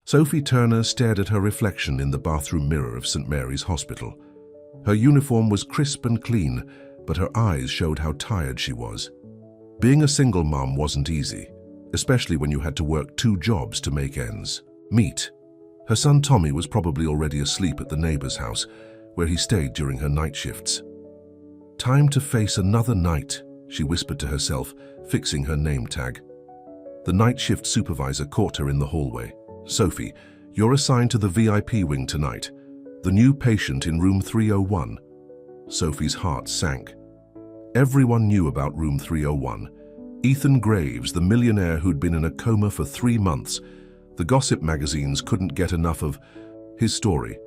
Sophie Turner stared at her reflection in the bathroom mirror of St. Mary's Hospital. Her uniform was crisp and clean, but her eyes showed how tired she was. Being a single mom wasn't easy, especially when you had to work 2 jobs to make ends meet. Her son Tommy was probably already asleep at the neighbor's house, where he stayed during her night shifts. "Time to face another night," she whispered to herself, fixing her name tag. The night shift supervisor caught her in the hallway. "Sophie, you're assigned to the VIP wing tonight. The new patient in room 301. Sophie's heart sank. Everyone knew about room 301. Ethan Graves, the millionaire who'd been in a coma for 3 months. The gossip magazines couldn't get enough of his story.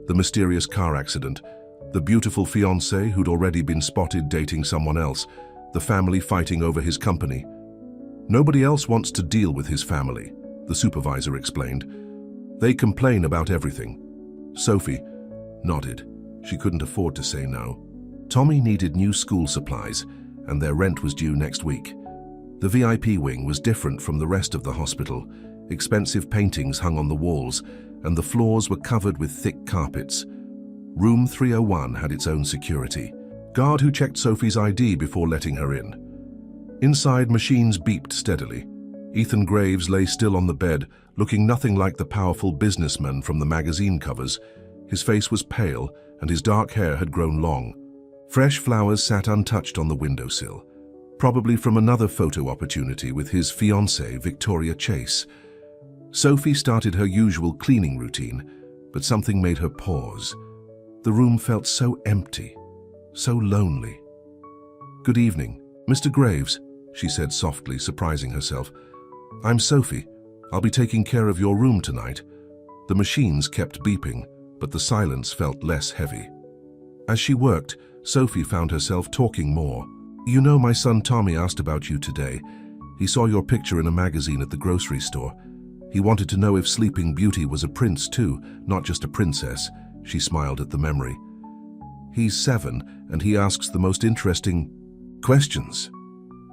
The mysterious car accident, the beautiful fiancée who'd already been spotted dating someone else, the family fighting over his company. "Nobody else wants to deal with his family," the supervisor explained. "They complain about everything." Sophie nodded. She couldn't afford to say no. Tommy needed new school supplies, and their rent was due next week. The VIP wing was different from the rest of the hospital. Expensive paintings hung on the walls, and the floors were covered with thick carpets. Room 301 had its own security guard who checked Sophie's ID before letting her in. Inside, machines beeped steadily. Ethan Graves lay still on the bed, looking nothing like the powerful businessman from the magazine covers. His face was pale, and his dark hair had grown long. Fresh flowers sat untouched on the windowsill, probably from another photo opportunity with his fiancée, Victoria Chase. Sophie started her usual cleaning routine, but something made her pause. The room felt so empty, so lonely. "Good evening, Mr. Graves," she said softly, surprising herself. "I'm Sophie. I'll be taking care of your room tonight." The machines kept beeping, but the silence felt less heavy. As she worked, Sophie found herself talking more. "You know, my son Tommy asked about you today. He saw your picture in a magazine at the grocery store. He wanted to know if Sleeping Beauty was a prince too, not just a princess." She smiled at the memory. "He's 7, and he asks the most interesting questions."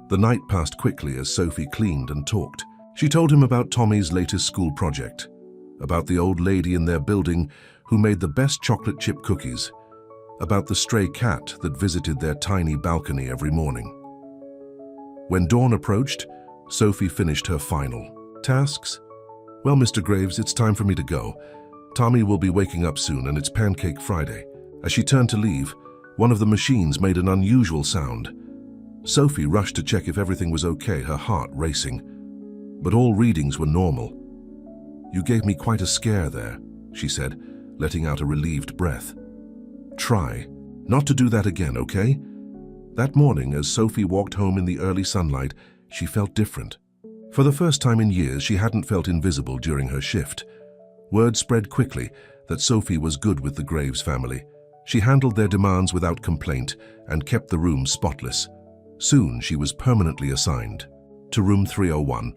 The night passed quickly as Sophie cleaned and talked. She told him about Tommy's latest school project, about the old lady in their building who made the best chocolate chip cookies, about the stray cat that visited their tiny balcony every morning. When dawn approached, Sophie finished her final tasks. "Well, Mr. Graves, it's time for me to go. Tommy will be waking up soon, and it's Pancake Friday." As she turned to leave, one of the machines made an unusual sound. Sophie rushed to check if everything was okay, her heart racing. But all readings were normal. "You gave me quite a scare there," she said, letting out a relieved breath. "Try not to do that again, okay?" That morning, as Sophie walked home in the early sunlight, she felt different. For the first time in years, she hadn't felt invisible during her shift. Word spread quickly that Sophie was good with the Graves family. She handled their demands without complaint and kept the room spotless. Soon, she was permanently assigned to room 301.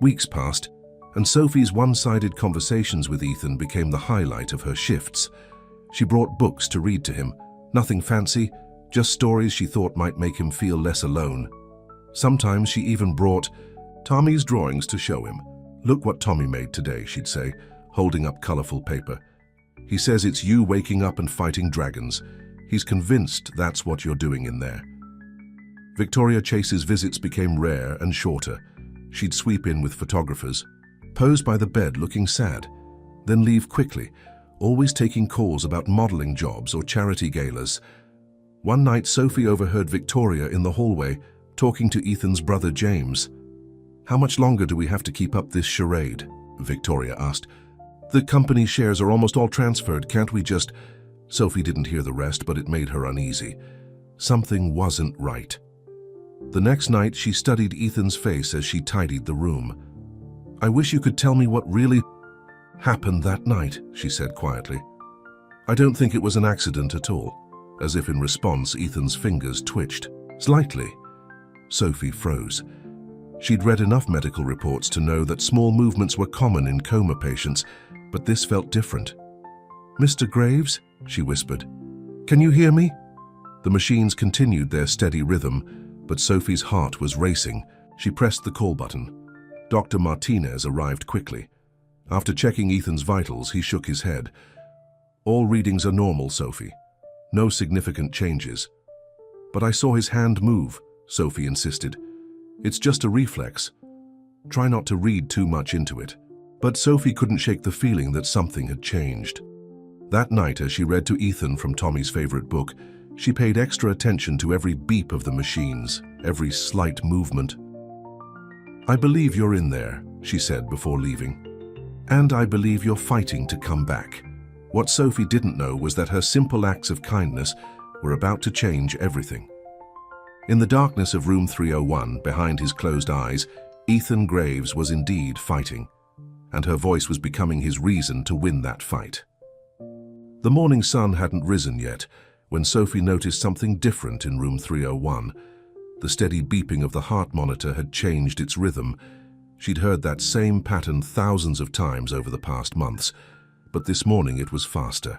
Weeks passed, and Sophie's one-sided conversations with Ethan became the highlight of her shifts. She brought books to read to him, nothing fancy, just stories she thought might make him feel less alone. Sometimes she even brought Tommy's drawings to show him. "Look what Tommy made today," she'd say, holding up colorful paper. "He says it's you waking up and fighting dragons. He's convinced that's what you're doing in there." Victoria Chase's visits became rare and shorter. She'd sweep in with photographers, pose by the bed looking sad, then leave quickly, always taking calls about modeling jobs or charity galas. One night, Sophie overheard Victoria in the hallway talking to Ethan's brother James. "How much longer do we have to keep up this charade?" Victoria asked. "The company shares are almost all transferred, can't we just—" Sophie didn't hear the rest, but it made her uneasy. Something wasn't right. The next night, she studied Ethan's face as she tidied the room. "I wish you could tell me what really happened that night," she said quietly. "I don't think it was an accident at all." As if in response, Ethan's fingers twitched. Slightly. Sophie froze. She'd read enough medical reports to know that small movements were common in coma patients, but this felt different. "Mr. Graves?" she whispered. "Can you hear me?" The machines continued their steady rhythm, but Sophie's heart was racing. She pressed the call button. Dr. Martinez arrived quickly. After checking Ethan's vitals, he shook his head. "All readings are normal, Sophie. No significant changes." "But I saw his hand move," Sophie insisted. "It's just a reflex. Try not to read too much into it." But Sophie couldn't shake the feeling that something had changed. That night, as she read to Ethan from Tommy's favorite book, she paid extra attention to every beep of the machines, every slight movement. "I believe you're in there," she said before leaving. "And I believe you're fighting to come back." What Sophie didn't know was that her simple acts of kindness were about to change everything. In the darkness of room 301, behind his closed eyes, Ethan Graves was indeed fighting, and her voice was becoming his reason to win that fight. The morning sun hadn't risen yet when Sophie noticed something different in room 301. The steady beeping of the heart monitor had changed its rhythm. She'd heard that same pattern thousands of times over the past months, but this morning it was faster.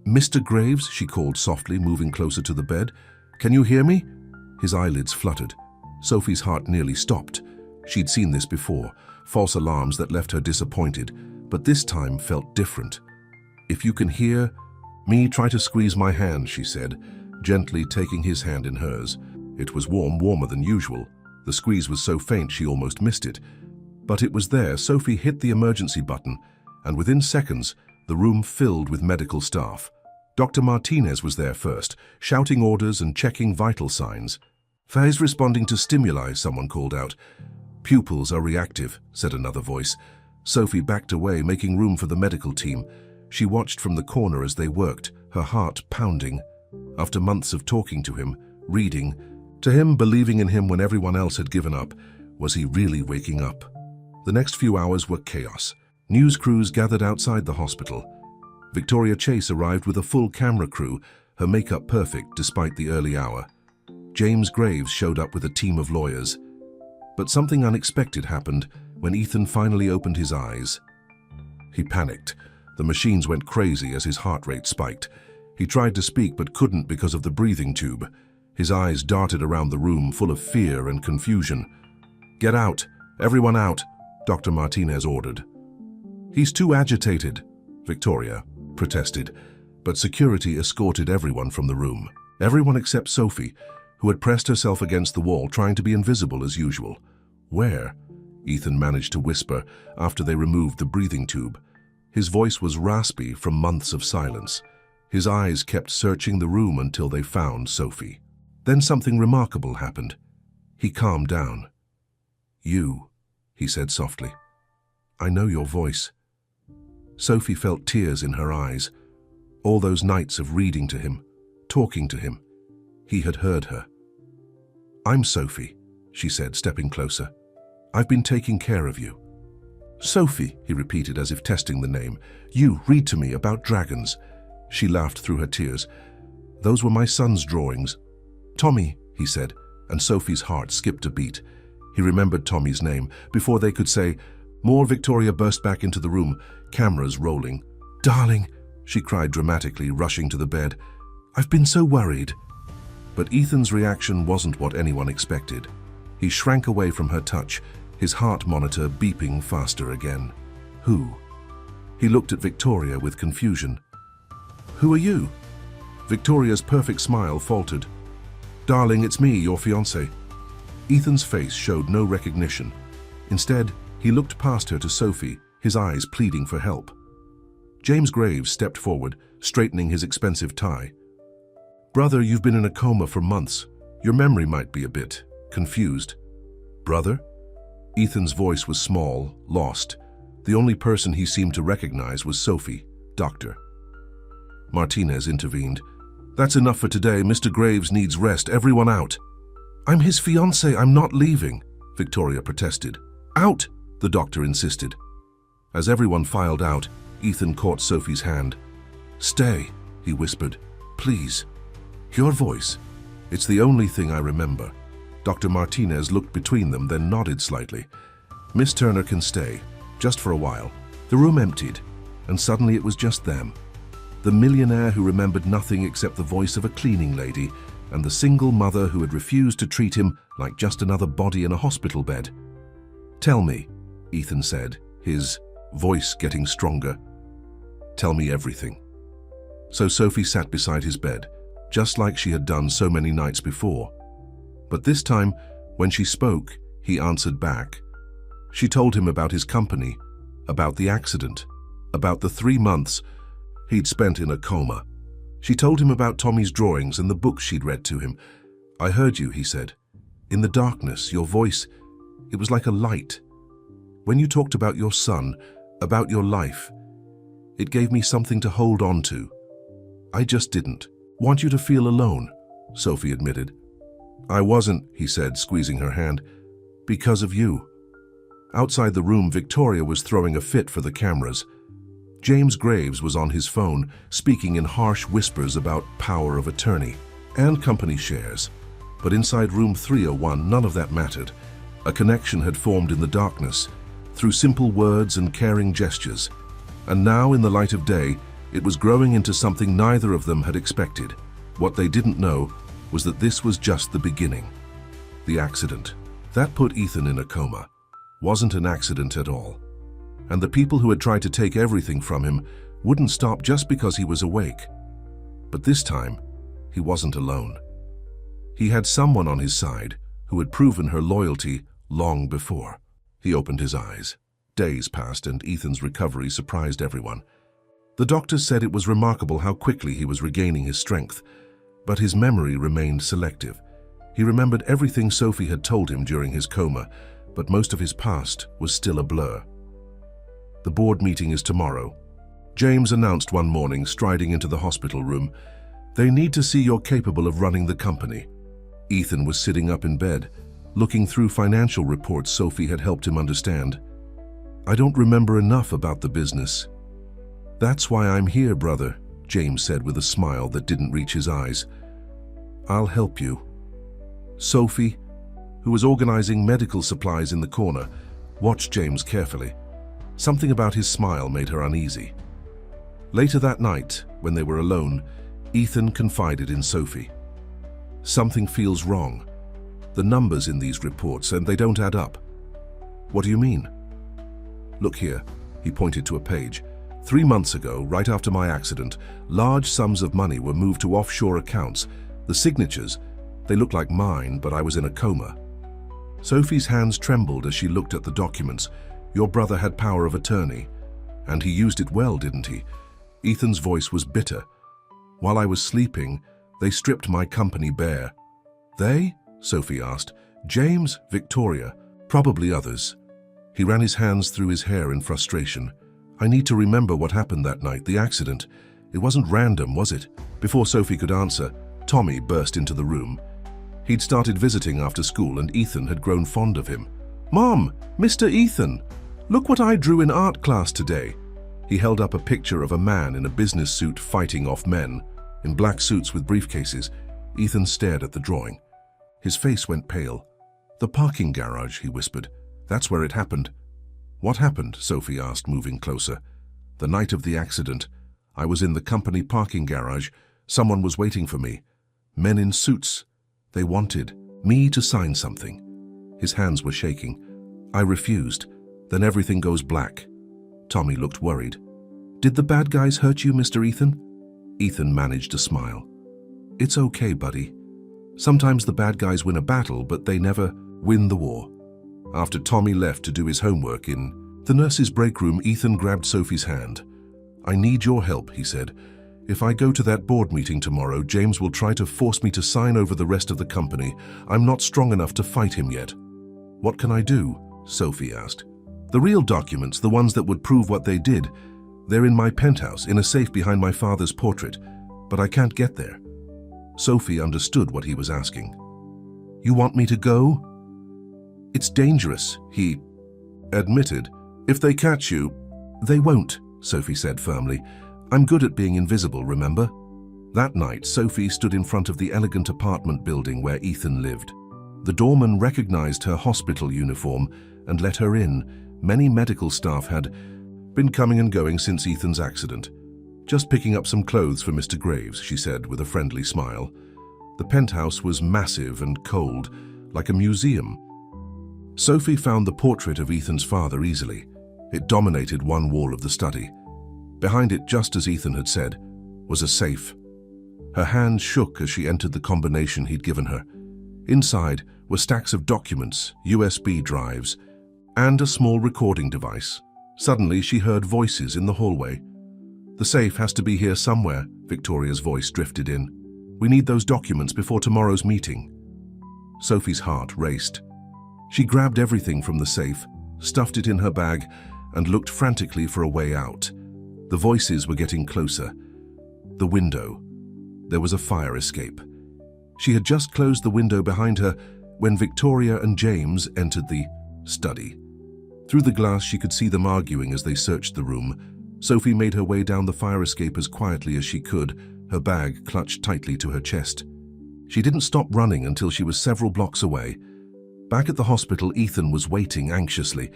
"Mr. Graves," she called softly, moving closer to the bed. "Can you hear me?" His eyelids fluttered. Sophie's heart nearly stopped. She'd seen this before, false alarms that left her disappointed, but this time felt different. "If you can hear me, try to squeeze my hand," she said, gently taking his hand in hers. It was warm, warmer than usual. The squeeze was so faint she almost missed it. But it was there. Sophie hit the emergency button, and within seconds, the room filled with medical staff. Dr. Martinez was there first, shouting orders and checking vital signs. "Phase responding to stimuli," someone called out. "Pupils are reactive," said another voice. Sophie backed away, making room for the medical team. She watched from the corner as they worked, her heart pounding. After months of talking to him, reading, to him, believing in him when everyone else had given up, was he really waking up? The next few hours were chaos. News crews gathered outside the hospital. Victoria Chase arrived with a full camera crew, her makeup perfect despite the early hour. James Graves showed up with a team of lawyers. But something unexpected happened when Ethan finally opened his eyes. He panicked. The machines went crazy as his heart rate spiked. He tried to speak but couldn't because of the breathing tube. His eyes darted around the room, full of fear and confusion. "Get out! Everyone out!" Dr. Martinez ordered. "He's too agitated," Victoria protested, but security escorted everyone from the room. Everyone except Sophie, who had pressed herself against the wall, trying to be invisible as usual. "Where?" Ethan managed to whisper after they removed the breathing tube. His voice was raspy from months of silence. His eyes kept searching the room until they found Sophie. Then something remarkable happened. He calmed down. "You," he said softly. "I know your voice." Sophie felt tears in her eyes. All those nights of reading to him, talking to him. He had heard her. "I'm Sophie," she said, stepping closer. "I've been taking care of you." "Sophie," he repeated as if testing the name. "You read to me about dragons." She laughed through her tears. "Those were my son's drawings." "Tommy," he said, and Sophie's heart skipped a beat. He remembered Tommy's name. Before they could say more, Victoria burst back into the room, cameras rolling. "Darling," she cried dramatically, rushing to the bed. "I've been so worried." But Ethan's reaction wasn't what anyone expected. He shrank away from her touch, his heart monitor beeping faster again. "Who?" He looked at Victoria with confusion. "Who are you?" Victoria's perfect smile faltered. "Darling, it's me, your fiancé." Ethan's face showed no recognition. Instead, he looked past her to Sophie, his eyes pleading for help. James Graves stepped forward, straightening his expensive tie. "Brother, you've been in a coma for months. Your memory might be a bit confused." "Brother?" Ethan's voice was small, lost. The only person he seemed to recognize was Sophie, Doctor. Martinez intervened. "That's enough for today. Mr. Graves needs rest. Everyone out." "I'm his fiancé. I'm not leaving," Victoria protested. "Out," the doctor insisted. As everyone filed out, Ethan caught Sophie's hand. "Stay," he whispered. "Please." "Your voice. It's the only thing I remember." Dr. Martinez looked between them, then nodded slightly. "Miss Turner can stay, just for a while." The room emptied, and suddenly it was just them. The millionaire who remembered nothing except the voice of a cleaning lady, and the single mother who had refused to treat him like just another body in a hospital bed. "Tell me," Ethan said, his voice getting stronger. "Tell me everything." So Sophie sat beside his bed, just like she had done so many nights before. But this time, when she spoke, he answered back. She told him about his company, about the accident, about the 3 months he'd spent in a coma. She told him about Tommy's drawings and the books she'd read to him. "I heard you," he said. "In the darkness, your voice, it was like a light. When you talked about your son, about your life, it gave me something to hold on to. I just didn't want you to feel alone," Sophie admitted. "I wasn't," he said, squeezing her hand, "because of you." Outside the room, Victoria was throwing a fit for the cameras. James Graves was on his phone, speaking in harsh whispers about power of attorney and company shares. But inside room 301, none of that mattered. A connection had formed in the darkness, through simple words and caring gestures. And now, in the light of day, it was growing into something neither of them had expected. What they didn't know was that this was just the beginning. The accident that put Ethan in a coma wasn't an accident at all. And the people who had tried to take everything from him wouldn't stop just because he was awake. But this time, he wasn't alone. He had someone on his side who had proven her loyalty long before. He opened his eyes. Days passed and Ethan's recovery surprised everyone. The doctors said it was remarkable how quickly he was regaining his strength, but his memory remained selective. He remembered everything Sophie had told him during his coma, but most of his past was still a blur. "The board meeting is tomorrow," James announced one morning, striding into the hospital room. "They need to see you're capable of running the company." Ethan was sitting up in bed, looking through financial reports Sophie had helped him understand. "I don't remember enough about the business." "That's why I'm here, brother," James said with a smile that didn't reach his eyes. "I'll help you." Sophie, who was organizing medical supplies in the corner, watched James carefully. Something about his smile made her uneasy. Later that night, when they were alone, Ethan confided in Sophie. "Something feels wrong. The numbers in these reports, and they don't add up." "What do you mean?" "Look here," he pointed to a page. 3 months ago, right after my accident, large sums of money were moved to offshore accounts. The signatures, they looked like mine, but I was in a coma." Sophie's hands trembled as she looked at the documents. "Your brother had power of attorney, and he used it well, didn't he?" Ethan's voice was bitter. "While I was sleeping, they stripped my company bare." "They?" Sophie asked. "James, Victoria, probably others." He ran his hands through his hair in frustration. "I need to remember what happened that night, the accident. It wasn't random, was it?" Before Sophie could answer, Tommy burst into the room. He'd started visiting after school and Ethan had grown fond of him. "Mom, Mr. Ethan, look what I drew in art class today." He held up a picture of a man in a business suit fighting off men, in black suits with briefcases. Ethan stared at the drawing. His face went pale. "The parking garage," he whispered. "That's where it happened." "What happened?" Sophie asked, moving closer. "The night of the accident. I was in the company parking garage. Someone was waiting for me. Men in suits. They wanted me to sign something." His hands were shaking. "I refused. Then everything goes black." Tommy looked worried. "Did the bad guys hurt you, Mr. Ethan?" Ethan managed a smile. "It's okay, buddy. Sometimes the bad guys win a battle, but they never win the war." After Tommy left to do his homework in the nurse's break room, Ethan grabbed Sophie's hand. "I need your help," he said. "If I go to that board meeting tomorrow, James will try to force me to sign over the rest of the company. I'm not strong enough to fight him yet." "What can I do?" Sophie asked. "The real documents, the ones that would prove what they did, they're in my penthouse, in a safe behind my father's portrait, but I can't get there." Sophie understood what he was asking. "You want me to go?" "It's dangerous," he admitted. "If they catch you..." "They won't," Sophie said firmly. "I'm good at being invisible, remember?" That night, Sophie stood in front of the elegant apartment building where Ethan lived. The doorman recognized her hospital uniform and let her in. Many medical staff had been coming and going since Ethan's accident. "Just picking up some clothes for Mr. Graves," she said with a friendly smile. The penthouse was massive and cold, like a museum. Sophie found the portrait of Ethan's father easily. It dominated one wall of the study. Behind it, just as Ethan had said, was a safe. Her hands shook as she entered the combination he'd given her. Inside were stacks of documents, USB drives, and a small recording device. Suddenly, she heard voices in the hallway. "The safe has to be here somewhere," Victoria's voice drifted in. "We need those documents before tomorrow's meeting." Sophie's heart raced. She grabbed everything from the safe, stuffed it in her bag, and looked frantically for a way out. The voices were getting closer. The window. There was a fire escape. She had just closed the window behind her when Victoria and James entered the study. Through the glass, she could see them arguing as they searched the room. Sophie made her way down the fire escape as quietly as she could, her bag clutched tightly to her chest. She didn't stop running until she was several blocks away. Back at the hospital, Ethan was waiting anxiously.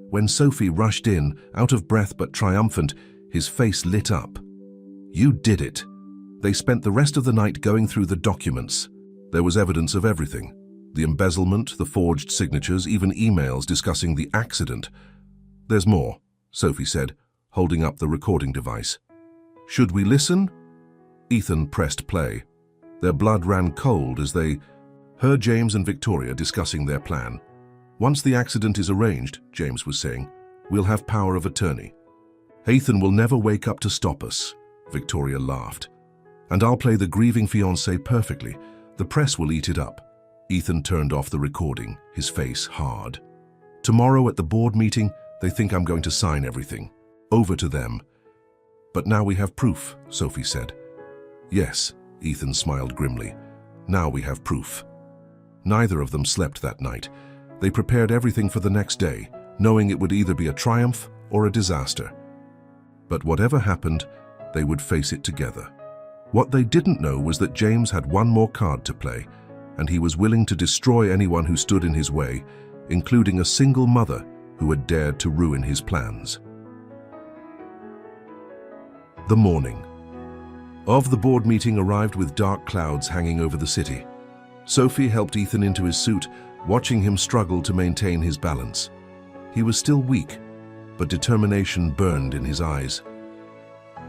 When Sophie rushed in, out of breath but triumphant, his face lit up. "You did it." They spent the rest of the night going through the documents. There was evidence of everything. The embezzlement, the forged signatures, even emails discussing the accident. "There's more," Sophie said, holding up the recording device. "Should we listen?" Ethan pressed play. Their blood ran cold as they heard James and Victoria discussing their plan. "Once the accident is arranged," James was saying, "we'll have power of attorney. Ethan will never wake up to stop us," Victoria laughed. "And I'll play the grieving fiancé perfectly. The press will eat it up." Ethan turned off the recording, his face hard. "Tomorrow at the board meeting, they think I'm going to sign everything. Over to them." "But now we have proof," Sophie said. "Yes," Ethan smiled grimly. "Now we have proof." Neither of them slept that night. They prepared everything for the next day, knowing it would either be a triumph or a disaster. But whatever happened, they would face it together. What they didn't know was that James had one more card to play, and he was willing to destroy anyone who stood in his way, including a single mother who had dared to ruin his plans. The morning of the board meeting arrived with dark clouds hanging over the city. Sophie helped Ethan into his suit, watching him struggle to maintain his balance. He was still weak, but determination burned in his eyes.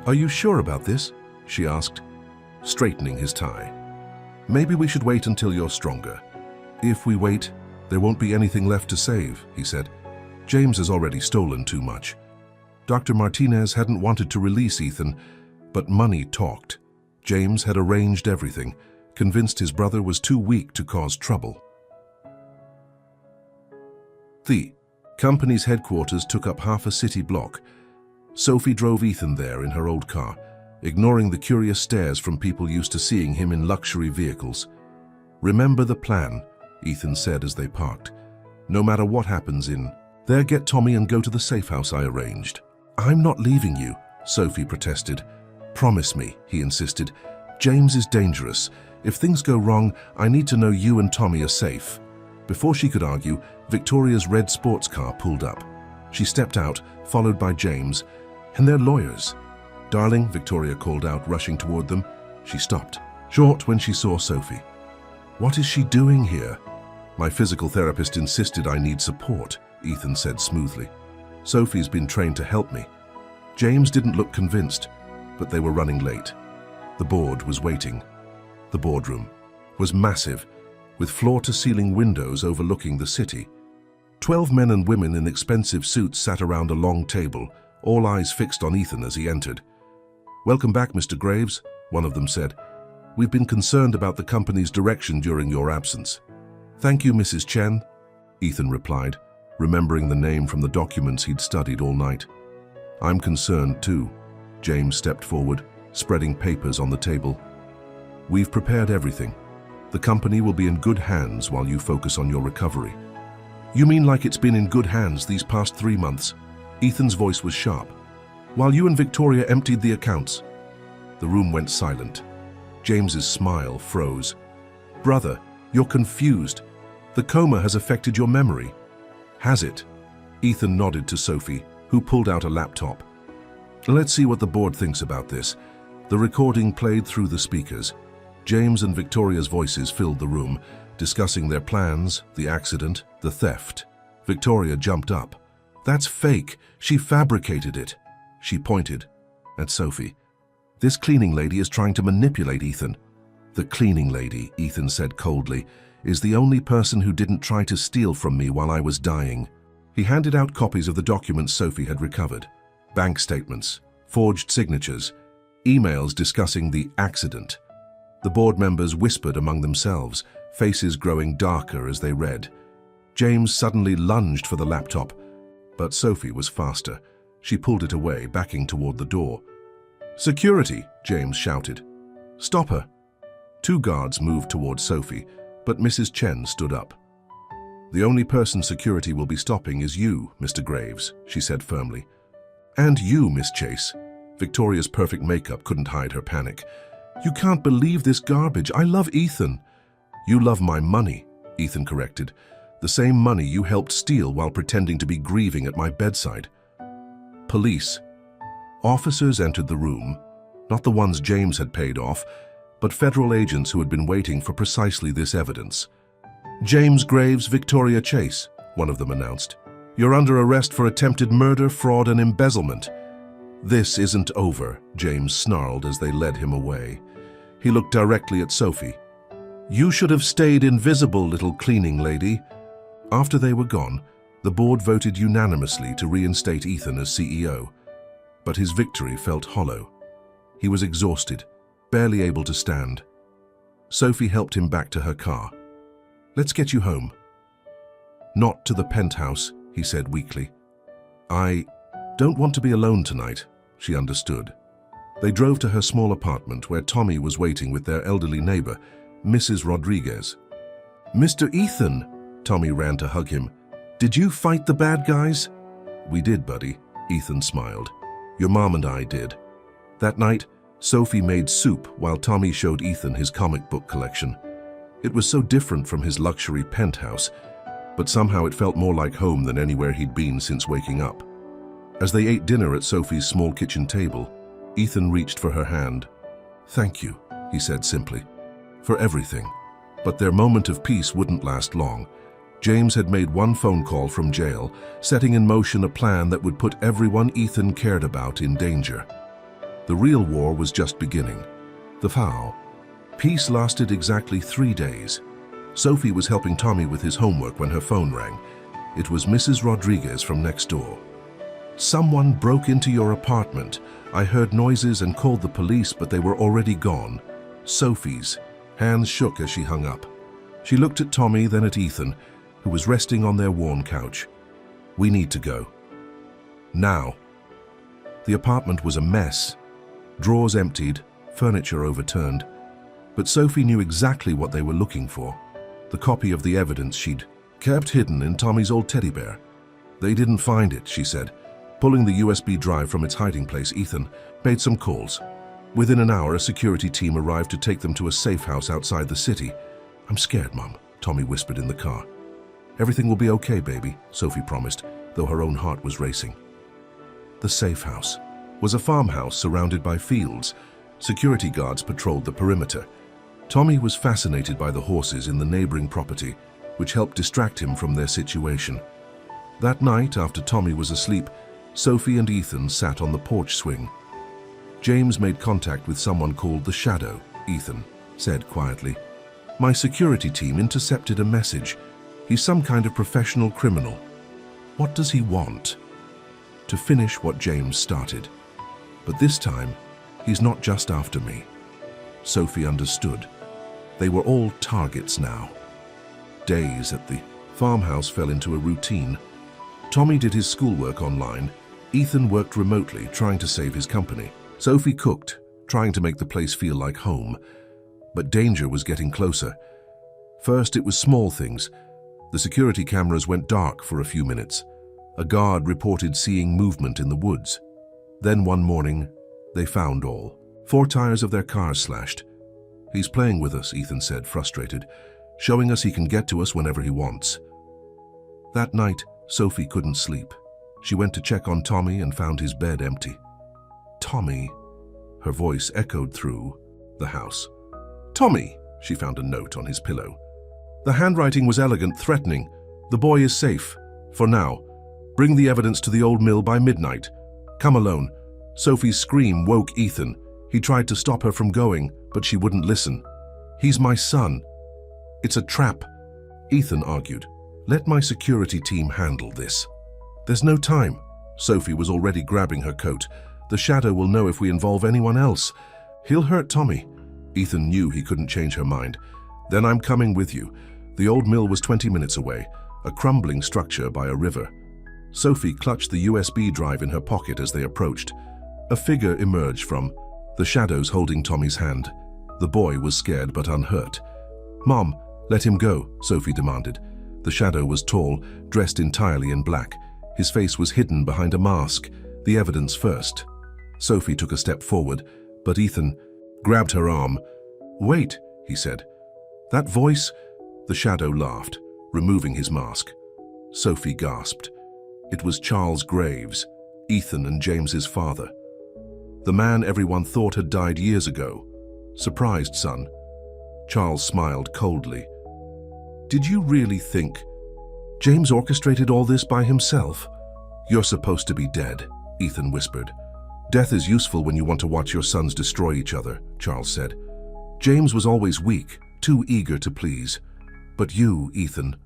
"Are you sure about this?" she asked, straightening his tie. "Maybe we should wait until you're stronger." "If we wait, there won't be anything left to save," he said. "James has already stolen too much." Dr. Martinez hadn't wanted to release Ethan, but money talked. James had arranged everything, convinced his brother was too weak to cause trouble. The company's headquarters took up half a city block. Sophie drove Ethan there in her old car, ignoring the curious stares from people used to seeing him in luxury vehicles. "Remember the plan," Ethan said as they parked. "No matter what happens in there, get Tommy and go to the safe house I arranged." "I'm not leaving you," Sophie protested. "Promise me," he insisted. "James is dangerous. If things go wrong, I need to know you and Tommy are safe." Before she could argue, Victoria's red sports car pulled up. She stepped out, followed by James, and their lawyers. "Darling," Victoria called out, rushing toward them. She stopped, short when she saw Sophie. "What is she doing here?" "My physical therapist insisted I need support," Ethan said smoothly. "Sophie's been trained to help me." James didn't look convinced, but they were running late. The board was waiting. The boardroom was massive, with floor-to-ceiling windows overlooking the city. 12 men and women in expensive suits sat around a long table, all eyes fixed on Ethan as he entered. "Welcome back, Mr. Graves," one of them said. "We've been concerned about the company's direction during your absence." "Thank you, Mrs. Chen," Ethan replied, remembering the name from the documents he'd studied all night. "I'm concerned too." James stepped forward, spreading papers on the table. "We've prepared everything. The company will be in good hands while you focus on your recovery." "You mean like it's been in good hands these past 3 months?" Ethan's voice was sharp. "While you and Victoria emptied the accounts." The room went silent. James's smile froze. "Brother, you're confused. The coma has affected your memory." "Has it?" Ethan nodded to Sophie, who pulled out a laptop. "Let's see what the board thinks about this." The recording played through the speakers. James and Victoria's voices filled the room, discussing their plans, the accident, the theft. Victoria jumped up. That's fake. She fabricated it. She pointed at Sophie. This cleaning lady is trying to manipulate Ethan. The cleaning lady, Ethan said coldly, is the only person who didn't try to steal from me while I was dying. He handed out copies of the documents Sophie had recovered. Bank statements, forged signatures, emails discussing the accident. The board members whispered among themselves, faces growing darker as they read. James suddenly lunged for the laptop, but Sophie was faster. She pulled it away, backing toward the door. "Security!" James shouted. "Stop her!" 2 guards moved toward Sophie, but Mrs. Chen stood up. "The only person security will be stopping is you, Mr. Graves," she said firmly. "And you, Miss Chase." Victoria's perfect makeup couldn't hide her panic. "You can't believe this garbage. I love Ethan." "You love my money," Ethan corrected. "The same money you helped steal while pretending to be grieving at my bedside." Police. Officers entered the room, not the ones James had paid off, but federal agents who had been waiting for precisely this evidence. "James Graves, Victoria Chase," one of them announced. "You're under arrest for attempted murder, fraud, and embezzlement." "This isn't over," James snarled as they led him away. He looked directly at Sophie. "You should have stayed invisible, little cleaning lady." After they were gone, the board voted unanimously to reinstate Ethan as CEO. But his victory felt hollow. He was exhausted, barely able to stand. Sophie helped him back to her car. "Let's get you home." "Not to the penthouse," he said weakly. "I don't want to be alone tonight," she understood. They drove to her small apartment where Tommy was waiting with their elderly neighbor, Mrs. Rodriguez. "Mr. Ethan," Tommy ran to hug him. "Did you fight the bad guys?" "We did, buddy," Ethan smiled. "Your mom and I did." That night, Sophie made soup while Tommy showed Ethan his comic book collection. It was so different from his luxury penthouse, but somehow it felt more like home than anywhere he'd been since waking up. As they ate dinner at Sophie's small kitchen table, Ethan reached for her hand. "Thank you," he said simply, "for everything." But their moment of peace wouldn't last long. James had made one phone call from jail, setting in motion a plan that would put everyone Ethan cared about in danger. The real war was just beginning. The vow. Peace lasted exactly 3 days. Sophie was helping Tommy with his homework when her phone rang. It was Mrs. Rodriguez from next door. "Someone broke into your apartment. I heard noises and called the police, but they were already gone." Sophie's hands shook as she hung up. She looked at Tommy, then at Ethan, who was resting on their worn couch. "We need to go. Now." The apartment was a mess. Drawers emptied, furniture overturned. But Sophie knew exactly what they were looking for. The copy of the evidence she'd kept hidden in Tommy's old teddy bear. "They didn't find it," she said. Pulling the USB drive from its hiding place, Ethan made some calls. Within an hour, a security team arrived to take them to a safe house outside the city. "I'm scared, Mum," Tommy whispered in the car. "Everything will be okay, baby," Sophie promised, though her own heart was racing. The safe house was a farmhouse surrounded by fields. Security guards patrolled the perimeter. Tommy was fascinated by the horses in the neighboring property, which helped distract him from their situation. That night, after Tommy was asleep, Sophie and Ethan sat on the porch swing. "James made contact with someone called the Shadow," Ethan said quietly. "My security team intercepted a message. He's some kind of professional criminal. What does he want?" "To finish what James started. But this time, he's not just after me." Sophie understood. They were all targets now. Days at the farmhouse fell into a routine. Tommy did his schoolwork online. Ethan worked remotely, trying to save his company. Sophie cooked, trying to make the place feel like home. But danger was getting closer. First, it was small things. The security cameras went dark for a few minutes. A guard reported seeing movement in the woods. Then one morning, they found all. 4 tires of their cars slashed. "He's playing with us," Ethan said, frustrated, "showing us he can get to us whenever he wants." That night, Sophie couldn't sleep. She went to check on Tommy and found his bed empty. "Tommy," her voice echoed through the house. "Tommy," she found a note on his pillow. The handwriting was elegant, threatening. "The boy is safe. For now. Bring the evidence to the old mill by midnight. Come alone. Sophie's scream woke Ethan. He tried to stop her from going, but she wouldn't listen. He's my son. It's a trap. Ethan argued. Let my security team handle this. There's no time. Sophie was already grabbing her coat. The shadow will know if we involve anyone else. He'll hurt Tommy. Ethan knew he couldn't change her mind. Then I'm coming with you. The old mill was 20 minutes away, a crumbling structure by a river. Sophie clutched the USB drive in her pocket as they approached. A figure emerged from the shadows holding Tommy's hand. The boy was scared but unhurt. Mom, let him go, Sophie demanded. The shadow was tall, dressed entirely in black. His face was hidden behind a mask. The evidence first. Sophie took a step forward, but Ethan grabbed her arm. Wait, he said. That voice? The shadow laughed, removing his mask. Sophie gasped. It was Charles Graves, Ethan and James's father. The man everyone thought had died years ago. Surprised, son? Charles smiled coldly. Did you really think James orchestrated all this by himself? You're supposed to be dead, Ethan whispered. Death is useful when you want to watch your sons destroy each other, Charles said. James was always weak, too eager to please. But you, Ethan,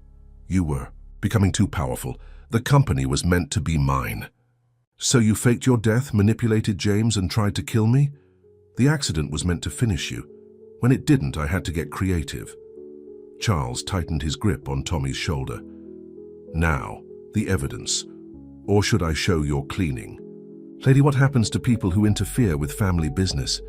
you were becoming too powerful. The company was meant to be mine. So you faked your death, manipulated James, and tried to kill me? The accident was meant to finish you. When it didn't, I had to get creative. Charles tightened his grip on Tommy's shoulder. Now, the evidence. Or should I show your cleaning? Lady, what happens to people who interfere with family business?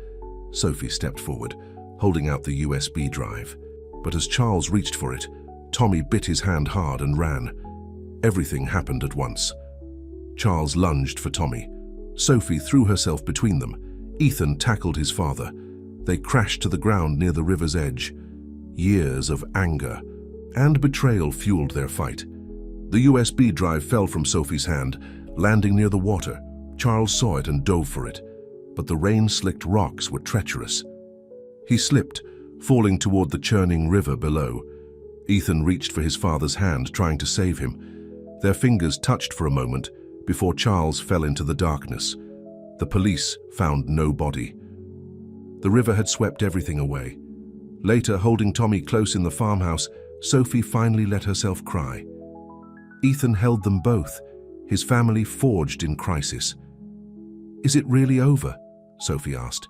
Sophie stepped forward, holding out the USB drive. But as Charles reached for it, Tommy bit his hand hard and ran. Everything happened at once. Charles lunged for Tommy. Sophie threw herself between them. Ethan tackled his father. They crashed to the ground near the river's edge. Years of anger and betrayal fueled their fight. The USB drive fell from Sophie's hand, landing near the water. Charles saw it and dove for it, but the rain-slicked rocks were treacherous. He slipped, falling toward the churning river below. Ethan reached for his father's hand, trying to save him. Their fingers touched for a moment before Charles fell into the darkness. The police found no body. The river had swept everything away. Later, holding Tommy close in the farmhouse, Sophie finally let herself cry. Ethan held them both, his family forged in crisis. Is it really over? Sophie asked.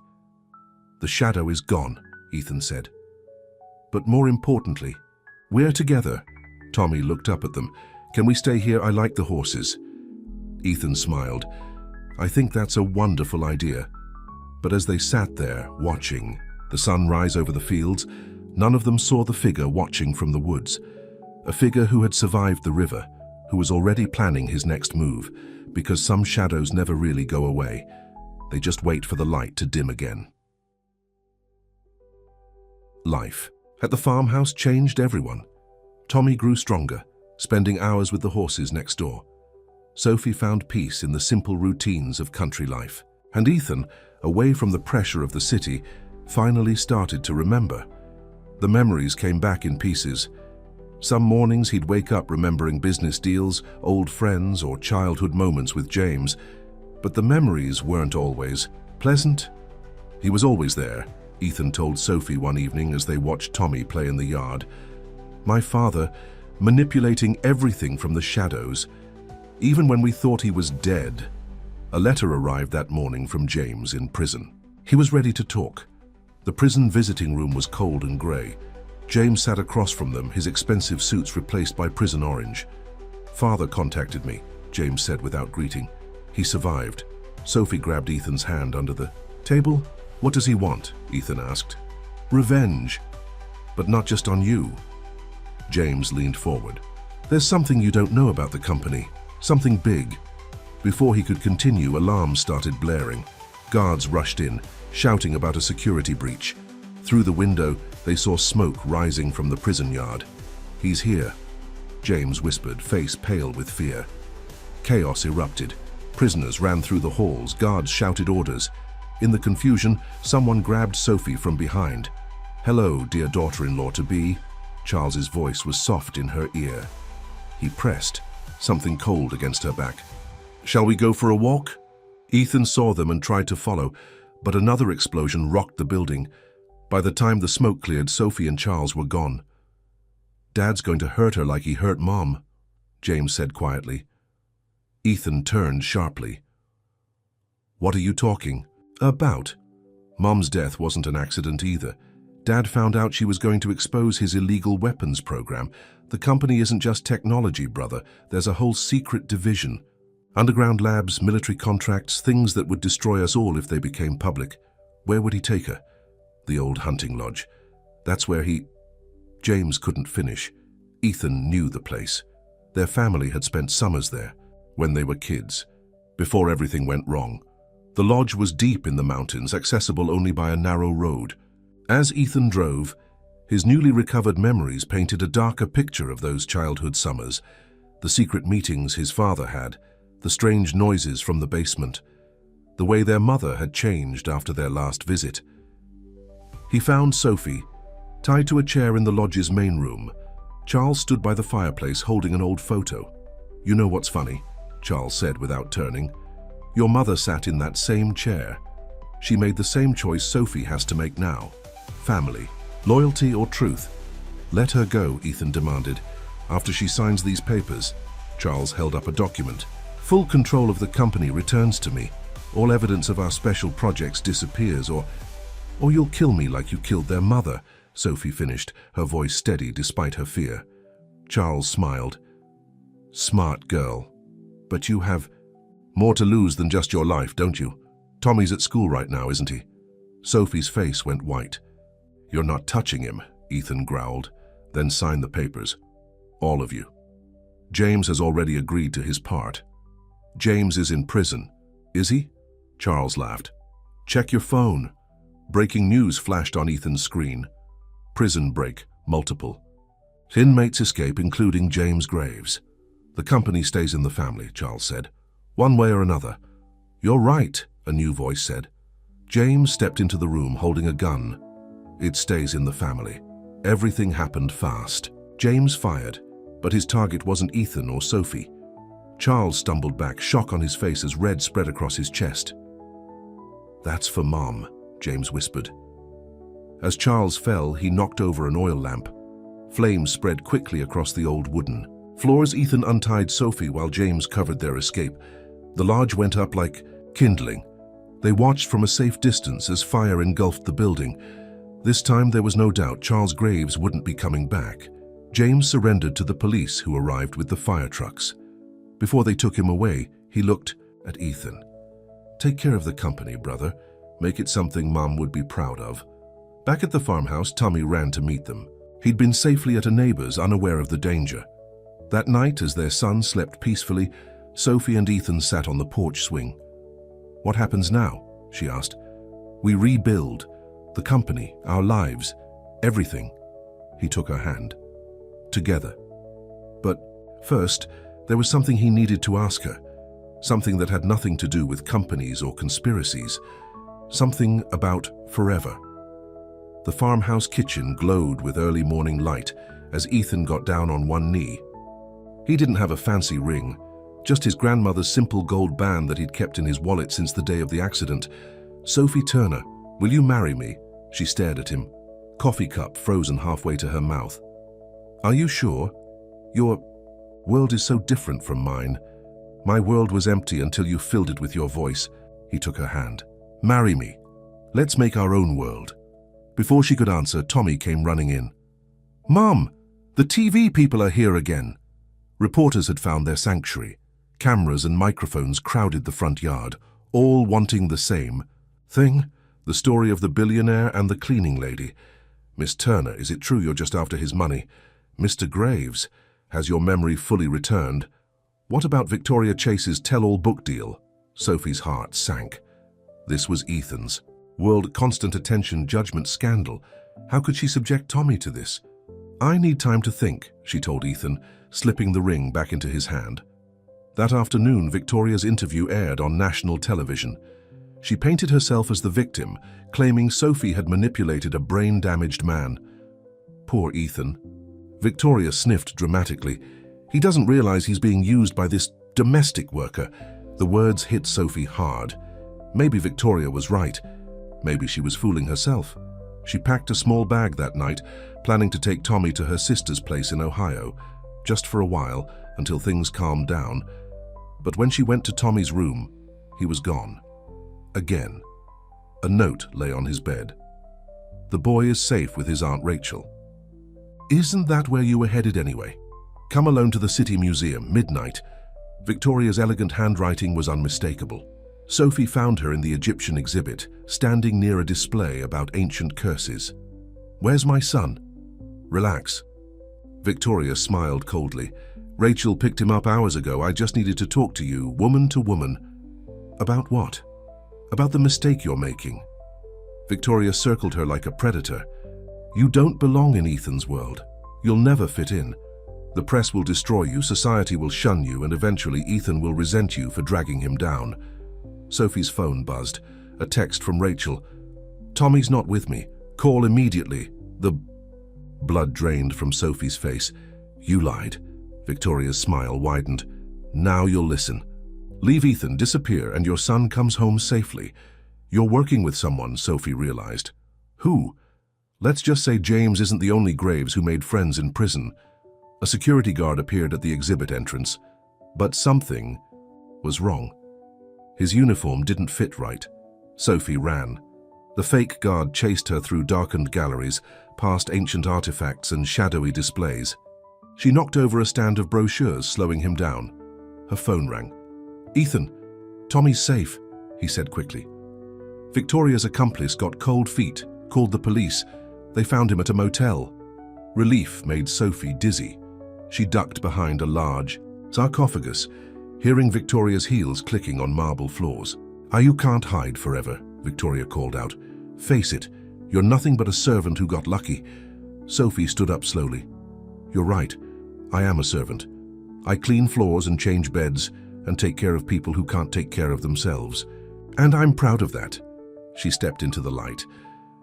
The shadow is gone, Ethan said. But more importantly, we're together. Tommy looked up at them. Can we stay here? I like the horses. Ethan smiled. I think that's a wonderful idea. But as they sat there, watching the sun rise over the fields, none of them saw the figure watching from the woods. A figure who had survived the river, who was already planning his next move, because some shadows never really go away. They just wait for the light to dim again. Life at the farmhouse changed everyone. Tommy grew stronger, spending hours with the horses next door. Sophie found peace in the simple routines of country life. And Ethan, away from the pressure of the city, finally started to remember. The memories came back in pieces. Some mornings he'd wake up remembering business deals, old friends, or childhood moments with James. But the memories weren't always pleasant. He was always there, Ethan told Sophie one evening as they watched Tommy play in the yard. My father, manipulating everything from the shadows, even when we thought he was dead. A letter arrived that morning from James in prison. He was ready to talk. The prison visiting room was cold and grey. James sat across from them, his expensive suits replaced by prison orange. Father contacted me, James said without greeting. He survived. Sophie grabbed Ethan's hand under the table. What does he want? Ethan asked. Revenge. But not just on you. James leaned forward. There's something you don't know about the company. Something big. Before he could continue, alarms started blaring. Guards rushed in, shouting about a security breach. Through the window, they saw smoke rising from the prison yard. He's here, James whispered, face pale with fear. Chaos erupted. Prisoners ran through the halls, guards shouted orders. In the confusion, someone grabbed Sophie from behind. Hello, dear daughter-in-law-to-be. Charles's voice was soft in her ear. He pressed, something cold against her back. "Shall we go for a walk?" Ethan saw them and tried to follow, but another explosion rocked the building. By the time the smoke cleared, Sophie and Charles were gone. "Dad's going to hurt her like he hurt Mom," James said quietly. Ethan turned sharply. "What are you talking about?" Mom's death wasn't an accident either. Dad found out she was going to expose his illegal weapons program. The company isn't just technology, brother. There's a whole secret division. Underground labs, military contracts, things that would destroy us all if they became public. Where would he take her? The old hunting lodge. That's where he... James couldn't finish. Ethan knew the place. Their family had spent summers there, when they were kids, before everything went wrong. The lodge was deep in the mountains, accessible only by a narrow road. As Ethan drove, his newly recovered memories painted a darker picture of those childhood summers, the secret meetings his father had, the strange noises from the basement, the way their mother had changed after their last visit. He found Sophie, tied to a chair in the lodge's main room. Charles stood by the fireplace holding an old photo. "You know what's funny?" Charles said without turning. "Your mother sat in that same chair. She made the same choice Sophie has to make now. Family, loyalty or truth?" "Let her go," Ethan demanded. "After she signs these papers." Charles held up a document. "Full control of the company returns to me. All evidence of our special projects disappears, or you'll kill me like you killed their mother," Sophie finished, her voice steady despite her fear. Charles smiled. "Smart girl. But you have more to lose than just your life, don't you? Tommy's at school right now, isn't he?" Sophie's face went white. "You're not touching him," Ethan growled. "Then sign the papers. All of you." "James has already agreed to his part." "James is in prison. Is he?" Charles laughed. "Check your phone." Breaking news flashed on Ethan's screen. "Prison break, multiple. Inmates escape, including James Graves. The company stays in the family," Charles said. "One way or another." "You're right," a new voice said. James stepped into the room holding a gun. "It stays in the family." Everything happened fast. James fired, but his target wasn't Ethan or Sophie. Charles stumbled back, shock on his face as red spread across his chest. "That's for Mom," James whispered. As Charles fell, he knocked over an oil lamp. Flames spread quickly across the old wooden floors. Ethan untied Sophie while James covered their escape. The lodge went up like kindling. They watched from a safe distance as fire engulfed the building. This time there was no doubt Charles Graves wouldn't be coming back. James surrendered to the police, who arrived with the fire trucks. Before they took him away, he looked at Ethan. "Take care of the company, brother. Make it something Mom would be proud of." Back at the farmhouse, Tommy ran to meet them. He'd been safely at a neighbor's, unaware of the danger. That night, as their son slept peacefully, Sophie and Ethan sat on the porch swing. "What happens now?" she asked. "We rebuild. The company, our lives, everything." He took her hand. "Together." But first, there was something he needed to ask her. Something that had nothing to do with companies or conspiracies. Something about forever. The farmhouse kitchen glowed with early morning light as Ethan got down on one knee. He didn't have a fancy ring, just his grandmother's simple gold band that he'd kept in his wallet since the day of the accident. "Sophie Turner, will you marry me?" She stared at him, coffee cup frozen halfway to her mouth. "Are you sure? Your world is so different from mine. My world was empty until you filled it with your voice." He took her hand. "Marry me. Let's make our own world." Before she could answer, Tommy came running in. "Mom, the TV people are here again." Reporters had found their sanctuary. Cameras and microphones crowded the front yard, all wanting the same thing, the story of the billionaire and the cleaning lady. "Miss Turner, is it true you're just after his money? Mr. Graves, has your memory fully returned? What about Victoria Chase's tell-all book deal?" Sophie's heart sank. This was Ethan's world constant attention judgment scandal. How could she subject Tommy to this? "I need time to think," she told Ethan, slipping the ring back into his hand. That afternoon, Victoria's interview aired on national television. She painted herself as the victim, claiming Sophie had manipulated a brain-damaged man. Poor Ethan. Victoria sniffed dramatically. He doesn't realize he's being used by this domestic worker. The words hit Sophie hard. Maybe Victoria was right. Maybe she was fooling herself. She packed a small bag that night, planning to take Tommy to her sister's place in Ohio, just for a while, until things calmed down. But when she went to Tommy's room, he was gone. Again. A note lay on his bed. The boy is safe with his Aunt Rachel. Isn't that where you were headed anyway? Come alone to the City Museum, midnight. Victoria's elegant handwriting was unmistakable. Sophie found her in the Egyptian exhibit, standing near a display about ancient curses. Where's my son? Relax. Victoria smiled coldly. Rachel picked him up hours ago. I just needed to talk to you, woman to woman. About what? About the mistake you're making. Victoria circled her like a predator. You don't belong in Ethan's world. You'll never fit in. The press will destroy you, society will shun you, and eventually Ethan will resent you for dragging him down. Sophie's phone buzzed. A text from Rachel. Tommy's not with me. Call immediately. The blood drained from Sophie's face. You lied. Victoria's smile widened. Now you'll listen. Leave Ethan, disappear, and your son comes home safely. You're working with someone, Sophie realized. Who? Let's just say James isn't the only Graves who made friends in prison. A security guard appeared at the exhibit entrance. But something was wrong. His uniform didn't fit right. Sophie ran. The fake guard chased her through darkened galleries, past ancient artifacts and shadowy displays. She knocked over a stand of brochures, slowing him down. Her phone rang. Ethan, Tommy's safe, he said quickly. Victoria's accomplice got cold feet, called the police. They found him at a motel. Relief made Sophie dizzy. She ducked behind a large sarcophagus, hearing Victoria's heels clicking on marble floors. You can't hide forever, Victoria called out. Face it, you're nothing but a servant who got lucky. Sophie stood up slowly. You're right, I am a servant. I clean floors and change beds and take care of people who can't take care of themselves. And I'm proud of that. She stepped into the light.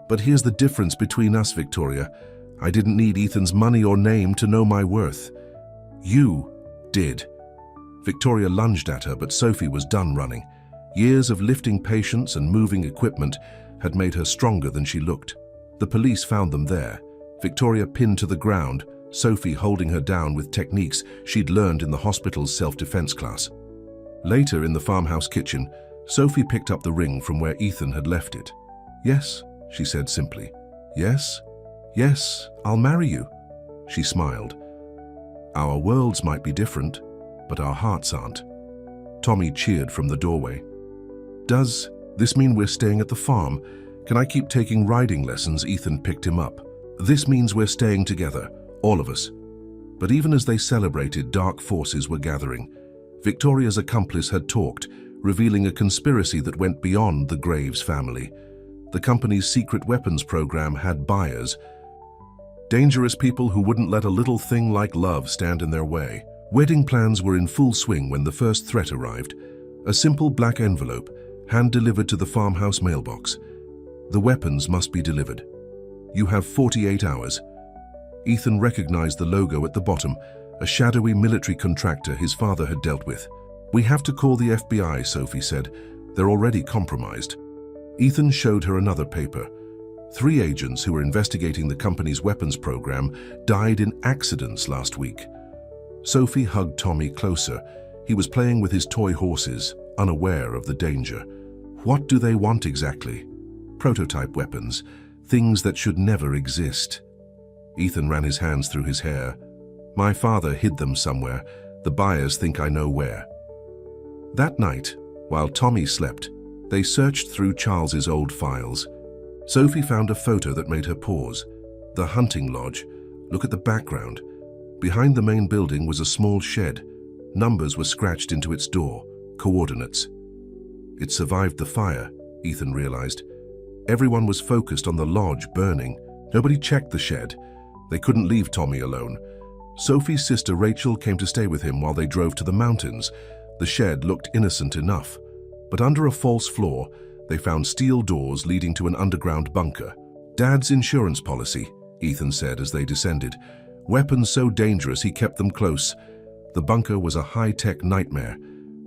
But here's the difference between us, Victoria. I didn't need Ethan's money or name to know my worth. You did. Victoria lunged at her, but Sophie was done running. Years of lifting patients and moving equipment had made her stronger than she looked. The police found them there, Victoria pinned to the ground, Sophie holding her down with techniques she'd learned in the hospital's self-defense class. Later, in the farmhouse kitchen, Sophie picked up the ring from where Ethan had left it. Yes, she said simply. Yes, yes, I'll marry you. She smiled. Our worlds might be different, but our hearts aren't. Tommy cheered from the doorway. Does this mean we're staying at the farm? Can I keep taking riding lessons? Ethan picked him up. This means we're staying together, all of us. But even as they celebrated, dark forces were gathering. Victoria's accomplice had talked, revealing a conspiracy that went beyond the Graves family. The company's secret weapons program had buyers, dangerous people who wouldn't let a little thing like love stand in their way. Wedding plans were in full swing when the first threat arrived. A simple black envelope, hand-delivered to the farmhouse mailbox. The weapons must be delivered. You have 48 hours. Ethan recognized the logo at the bottom, a shadowy military contractor his father had dealt with. We have to call the FBI, Sophie said. They're already compromised. Ethan showed her another paper. 3 agents who were investigating the company's weapons program died in accidents last week. Sophie hugged Tommy closer. He was playing with his toy horses, unaware of the danger. What do they want exactly? Prototype weapons, things that should never exist. Ethan ran his hands through his hair. My father hid them somewhere. The buyers think I know where. That night, while Tommy slept, they searched through Charles's old files. Sophie found a photo that made her pause. The hunting lodge. Look at the background. Behind the main building was a small shed. Numbers were scratched into its door, coordinates. It survived the fire, Ethan realized. Everyone was focused on the lodge burning. Nobody checked the shed. They couldn't leave Tommy alone. Sophie's sister Rachel came to stay with him while they drove to the mountains. The shed looked innocent enough. But under a false floor, they found steel doors leading to an underground bunker. Dad's insurance policy, Ethan said as they descended. Weapons so dangerous he kept them close. The bunker was a high-tech nightmare.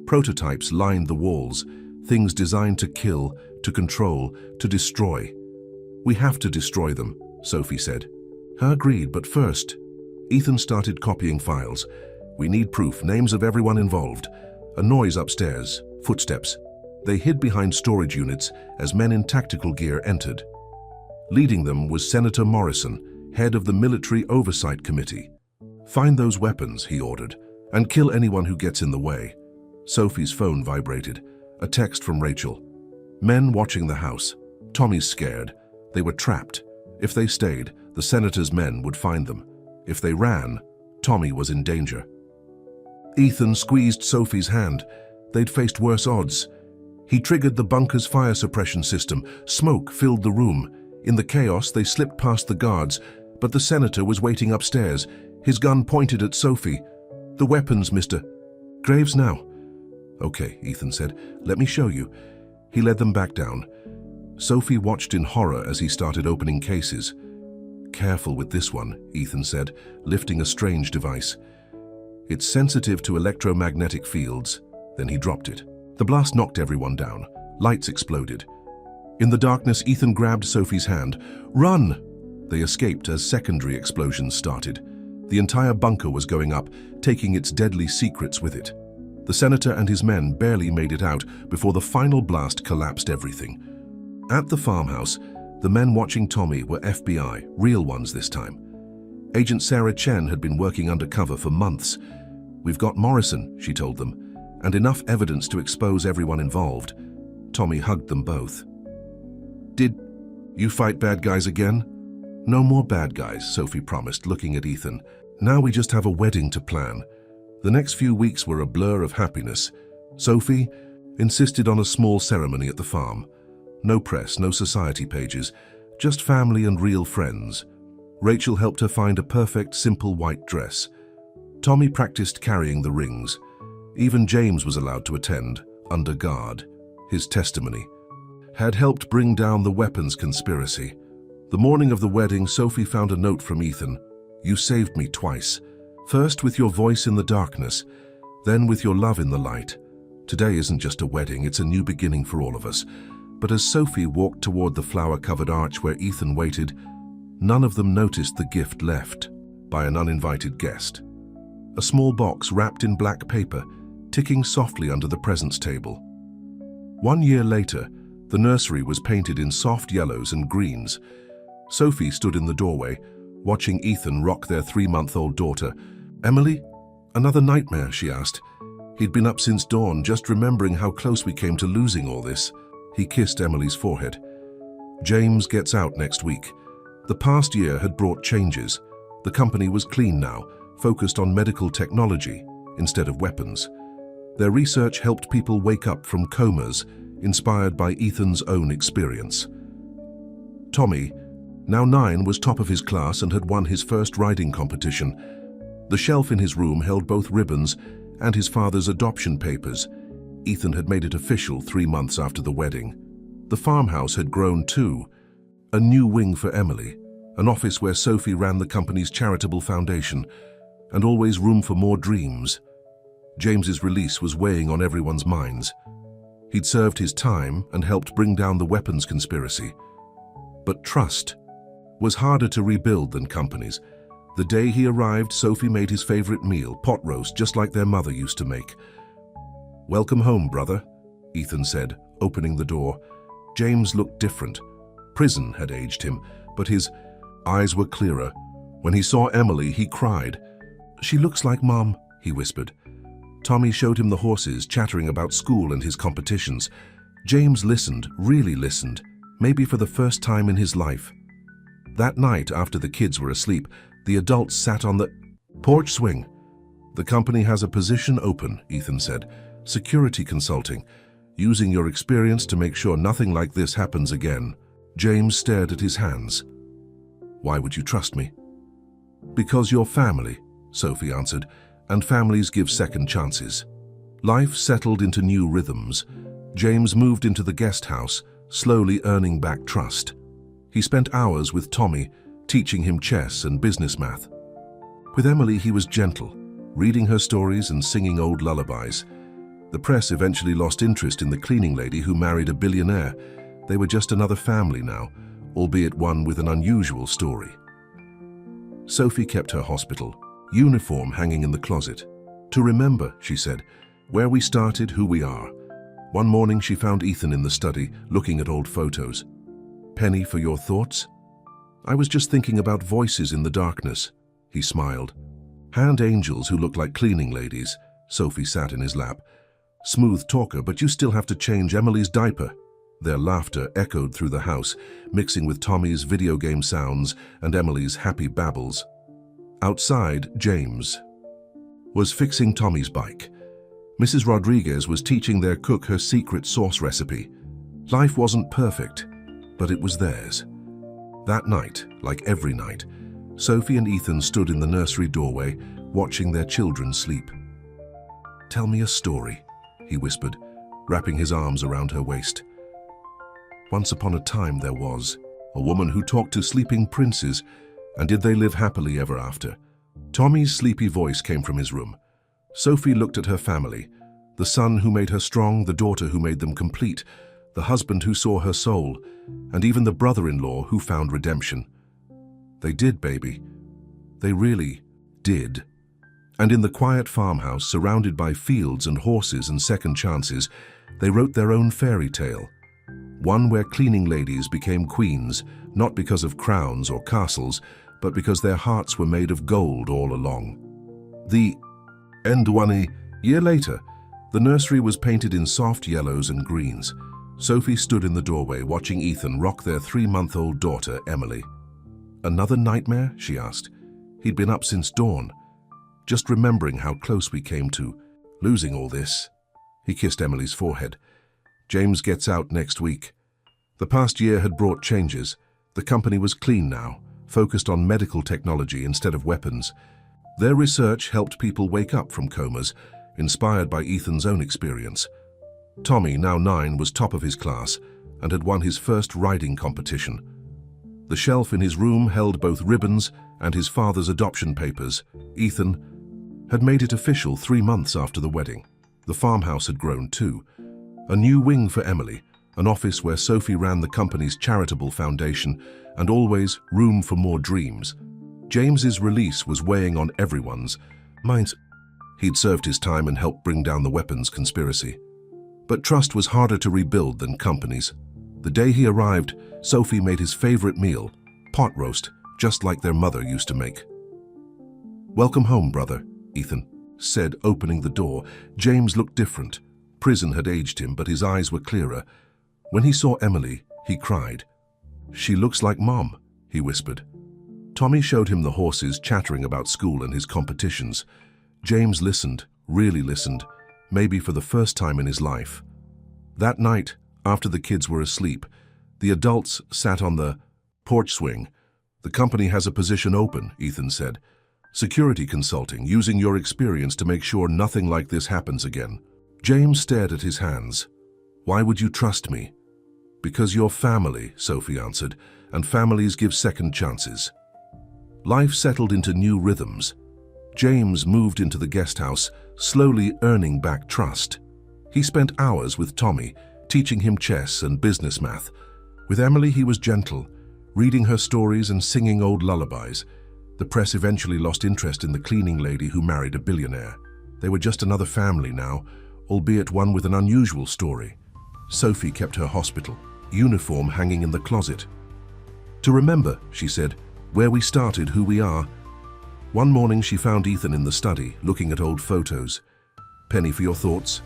Prototypes lined the walls, things designed to kill, to control, to destroy. "We have to destroy them," Sophie said. I agreed, but first, Ethan started copying files. "We need proof, names of everyone involved." A noise upstairs, footsteps. They hid behind storage units as men in tactical gear entered. Leading them was Senator Morrison, head of the Military Oversight Committee. "Find those weapons," he ordered, "and kill anyone who gets in the way." Sophie's phone vibrated. A text from Rachel. "Men watching the house. Tommy's scared. They were trapped. If they stayed, the senator's men would find them. If they ran, Tommy was in danger." Ethan squeezed Sophie's hand. They'd faced worse odds. He triggered the bunker's fire suppression system. Smoke filled the room. In the chaos, they slipped past the guards, but the senator was waiting upstairs, his gun pointed at Sophie. "The weapons, Mr. Graves now." "Okay," Ethan said. "Let me show you." He led them back down. Sophie watched in horror as he started opening cases. "Careful with this one," Ethan said, lifting a strange device. "It's sensitive to electromagnetic fields." Then he dropped it. The blast knocked everyone down. Lights exploded. In the darkness, Ethan grabbed Sophie's hand. "Run!" They escaped as secondary explosions started. The entire bunker was going up, taking its deadly secrets with it. The senator and his men barely made it out before the final blast collapsed everything. At the farmhouse, the men watching Tommy were FBI, real ones this time. Agent Sarah Chen had been working undercover for months. "We've got Morrison," she told them, "and enough evidence to expose everyone involved." Tommy hugged them both. "Did you fight bad guys again?" "No more bad guys," Sophie promised, looking at Ethan. "Now we just have a wedding to plan." The next few weeks were a blur of happiness. Sophie insisted on a small ceremony at the farm. No press, no society pages, just family and real friends. Rachel helped her find a perfect, simple white dress. Tommy practiced carrying the rings. Even James was allowed to attend, under guard. His testimony had helped bring down the weapons conspiracy. The morning of the wedding, Sophie found a note from Ethan. "You saved me twice. First with your voice in the darkness, then with your love in the light. Today isn't just a wedding, it's a new beginning for all of us." But as Sophie walked toward the flower-covered arch where Ethan waited, none of them noticed the gift left by an uninvited guest. A small box wrapped in black paper, ticking softly under the presents table. 1 year later, the nursery was painted in soft yellows and greens. Sophie stood in the doorway, watching Ethan rock their 3-month-old daughter. "Emily? Another nightmare?" she asked. He'd been up since dawn, just remembering how close we came to losing all this. He kissed Emily's forehead. "James gets out next week." The past year had brought changes. The company was clean now, focused on medical technology instead of weapons. Their research helped people wake up from comas, inspired by Ethan's own experience. Tommy, now 9, was top of his class and had won his first riding competition. The shelf in his room held both ribbons and his father's adoption papers. Ethan had made it official 3 months after the wedding. The farmhouse had grown too. A new wing for Emily, an office where Sophie ran the company's charitable foundation, and always room for more dreams. James's release was weighing on everyone's minds. He'd served his time and helped bring down the weapons conspiracy. But trust was harder to rebuild than companies. The day he arrived, Sophie made his favorite meal, pot roast, just like their mother used to make. "Welcome home, brother," Ethan said, opening the door. James looked different. Prison had aged him, but his eyes were clearer. When he saw Emily, he cried. "She looks like Mom," he whispered. Tommy showed him the horses, chattering about school and his competitions. James listened, really listened, maybe for the first time in his life. That night, after the kids were asleep, the adults sat on the porch swing. "The company has a position open," Ethan said. "Security consulting, using your experience to make sure nothing like this happens again." James stared at his hands. "Why would you trust me?" "Because you're family," Sophie answered, "and families give second chances." Life settled into new rhythms. James moved into the guest house, slowly earning back trust. He spent hours with Tommy, teaching him chess and business math. With Emily, he was gentle. reading her stories and singing old lullabies. The press eventually lost interest in the cleaning lady who married a billionaire. They were just another family now, albeit one with an unusual story. Sophie kept her hospital uniform hanging in the closet. To remember, she said, where we started, who we are. One morning she found Ethan in the study, looking at old photos. Penny, for your thoughts? I was just thinking about voices in the darkness. He smiled. Hand angels who look like cleaning ladies. Sophie sat in his lap. Smooth talker, but you still have to change Emily's diaper. Their laughter echoed through the house, mixing with Tommy's video game sounds and Emily's happy babbles. Outside, James was fixing Tommy's bike. Mrs. Rodriguez was teaching their cook her secret sauce recipe. Life wasn't perfect, but it was theirs. That night, like every night, Sophie and Ethan stood in the nursery doorway, watching their children sleep. Tell me a story, he whispered, wrapping his arms around her waist. Once upon a time there was a woman who talked to sleeping princes, and did they live happily ever after? Tommy's sleepy voice came from his room. Sophie looked at her family, the son who made her strong, the daughter who made them complete, the husband who saw her soul, and even the brother-in-law who found redemption. They did, baby. They really did. And in the quiet farmhouse, surrounded by fields and horses and second chances, they wrote their own fairy tale. One where cleaning ladies became queens, not because of crowns or castles, but because their hearts were made of gold all along. The end. 1 year later, the nursery was painted in soft yellows and greens. Sophie stood in the doorway watching Ethan rock their 3-month-old daughter, Emily. Another nightmare? She asked. He'd been up since dawn, just remembering how close we came to losing all this. He kissed Emily's forehead. James gets out next week. The past year had brought changes. The company was clean now, focused on medical technology instead of weapons. Their research helped people wake up from comas, inspired by Ethan's own experience. Tommy, now 9, was top of his class and had won his first riding competition. The shelf in his room held both ribbons and his father's adoption papers. Ethan had made it official 3 months after the wedding. The farmhouse had grown too. A new wing for Emily, an office where Sophie ran the company's charitable foundation, and always room for more dreams. James's release was weighing on everyone's minds. He'd served his time and helped bring down the weapons conspiracy. But trust was harder to rebuild than companies. The day he arrived, Sophie made his favorite meal, pot roast, just like their mother used to make. Welcome home, brother, Ethan said, opening the door. James looked different. Prison had aged him, but his eyes were clearer. When he saw Emily, he cried. She looks like Mom, he whispered. Tommy showed him the horses chattering about school and his competitions. James listened, really listened, maybe for the first time in his life. That night, after the kids were asleep, the adults sat on the porch swing. The company has a position open, Ethan said. Security consulting, using your experience to make sure nothing like this happens again. James stared at his hands. Why would you trust me? Because you're family, Sophie answered, and families give second chances. Life settled into new rhythms. James moved into the guest house, slowly earning back trust. He spent hours with Tommy, teaching him chess and business math. With Emily, he was gentle, reading her stories and singing old lullabies. The press eventually lost interest in the cleaning lady who married a billionaire. They were just another family now, albeit one with an unusual story. Sophie kept her hospital uniform hanging in the closet. To remember, she said, where we started, who we are. One morning she found Ethan in the study, looking at old photos. Penny, for your thoughts?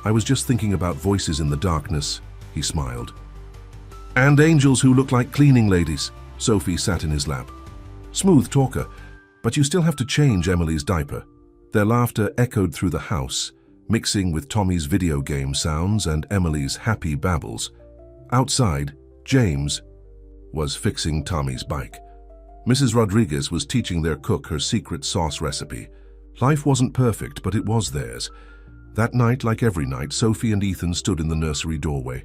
I was just thinking about voices in the darkness, he smiled. And angels who look like cleaning ladies. Sophie sat in his lap. Smooth talker, but you still have to change Emily's diaper. Their laughter echoed through the house, mixing with Tommy's video game sounds and Emily's happy babbles. Outside, James was fixing Tommy's bike. Mrs. Rodriguez was teaching their cook her secret sauce recipe. Life wasn't perfect, but it was theirs. That night, like every night, Sophie and Ethan stood in the nursery doorway,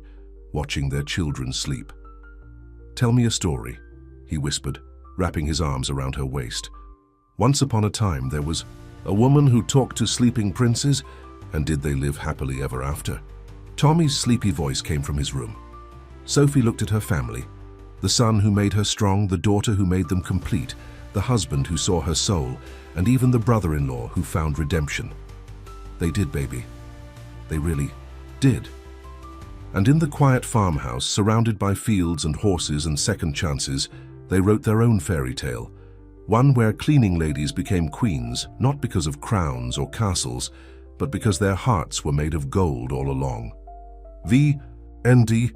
watching their children sleep. Tell me a story, he whispered, wrapping his arms around her waist. Once upon a time, there was A woman who talked to sleeping princes, and did they live happily ever after? Tommy's sleepy voice came from his room. Sophie looked at her family. The son who made her strong, the daughter who made them complete, the husband who saw her soul, and even the brother-in-law who found redemption. They did, baby. They really did. And in the quiet farmhouse, surrounded by fields and horses and second chances, they wrote their own fairy tale, one where cleaning ladies became queens, not because of crowns or castles, but because their hearts were made of gold all along. The N.D.